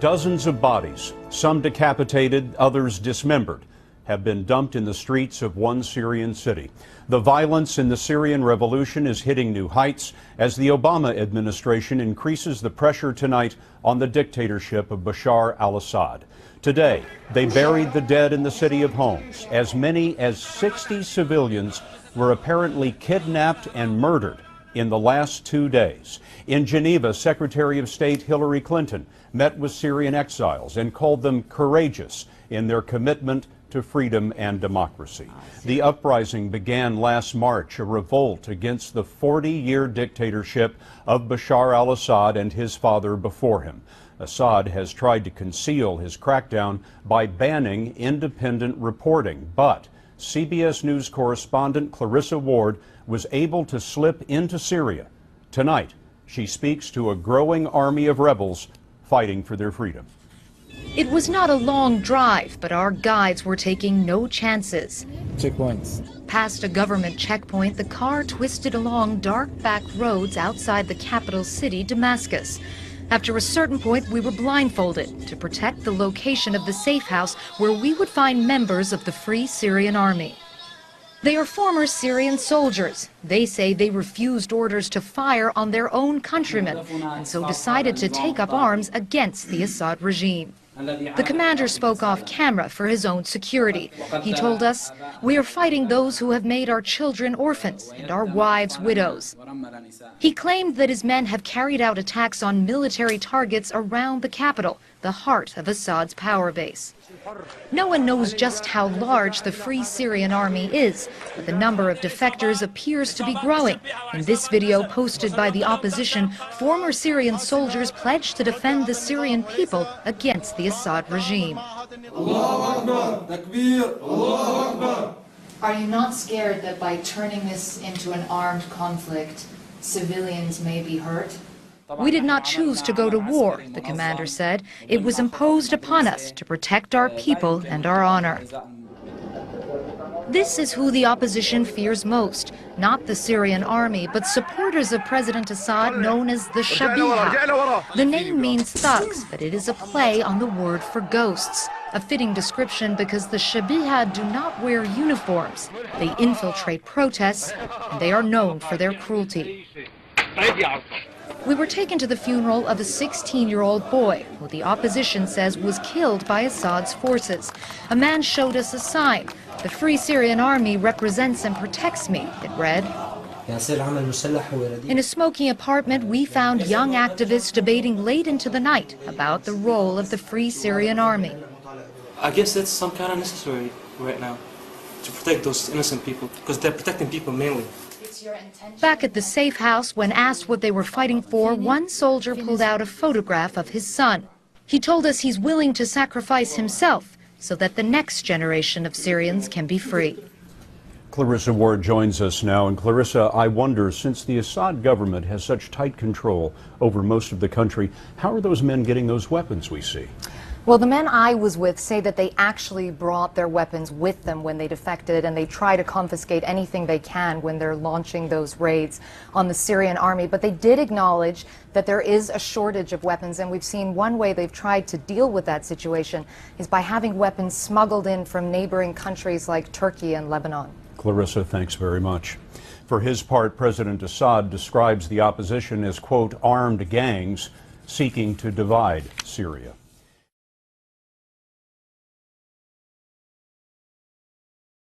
Dozens of bodies, some decapitated, others dismembered, have been dumped in the streets of one Syrian city. The violence in the Syrian revolution is hitting new heights as the Obama administration increases the pressure tonight on the dictatorship of Bashar al-Assad. Today, they buried the dead in the city of Homs. As many as 60 civilians were apparently kidnapped and murdered in the last 2 days. In Geneva, Secretary of State Hillary Clinton met with Syrian exiles and called them courageous in their commitment to freedom and democracy. The uprising began last March, a revolt against the 40-year dictatorship of Bashar al-Assad and his father before him. Assad has tried to conceal his crackdown by banning independent reporting, but CBS News correspondent Clarissa Ward was able to slip into Syria. Tonight, she speaks to a growing army of rebels fighting for their freedom. It was not a long drive, but our guides were taking no chances. Checkpoints. Past a government checkpoint, the car twisted along dark back roads outside the capital city, Damascus. After a certain point, we were blindfolded to protect the location of the safe house where we would find members of the Free Syrian Army. They are former Syrian soldiers. They say they refused orders to fire on their own countrymen and so decided to take up arms against the Assad regime. The commander spoke off camera for his own security. He told us, "We are fighting those who have made our children orphans and our wives widows." He claimed that his men have carried out attacks on military targets around the capital, the heart of Assad's power base. No one knows just how large the Free Syrian Army is, but the number of defectors appears to be growing. In this video posted by the opposition, former Syrian soldiers pledged to defend the Syrian people against the Assad regime. Are you not scared that by turning this into an armed conflict, civilians may be hurt? We did not choose to go to war, the commander said. It was imposed upon us to protect our people and our honor. This is who the opposition fears most, not the Syrian army, but supporters of President Assad known as the Shabiha. The name means thugs, but it is a play on the word for ghosts. A fitting description because the Shabiha do not wear uniforms. They infiltrate protests, and they are known for their cruelty. We were taken to the funeral of a 16-year-old boy who the opposition says was killed by Assad's forces. A man showed us a sign. "The Free Syrian Army represents and protects me," it read. In a smoky apartment, we found young activists debating late into the night about the role of the Free Syrian Army. I guess that's some kind of necessary right now, to protect those innocent people, because they're protecting people mainly. Back at the safe house, when asked what they were fighting for, one soldier pulled out a photograph of his son. He told us he's willing to sacrifice himself so that the next generation of Syrians can be free. Clarissa Ward joins us now. And Clarissa, I wonder, since the Assad government has such tight control over most of the country, how are those men getting those weapons we see? Well, the men I was with say that they actually brought their weapons with them when they defected, and they try to confiscate anything they can when they're launching those raids on the Syrian army. But they did acknowledge that there is a shortage of weapons, and we've seen one way they've tried to deal with that situation is by having weapons smuggled in from neighboring countries like Turkey and Lebanon. Clarissa, thanks very much. For his part, President Assad describes the opposition as, quote, armed gangs seeking to divide Syria.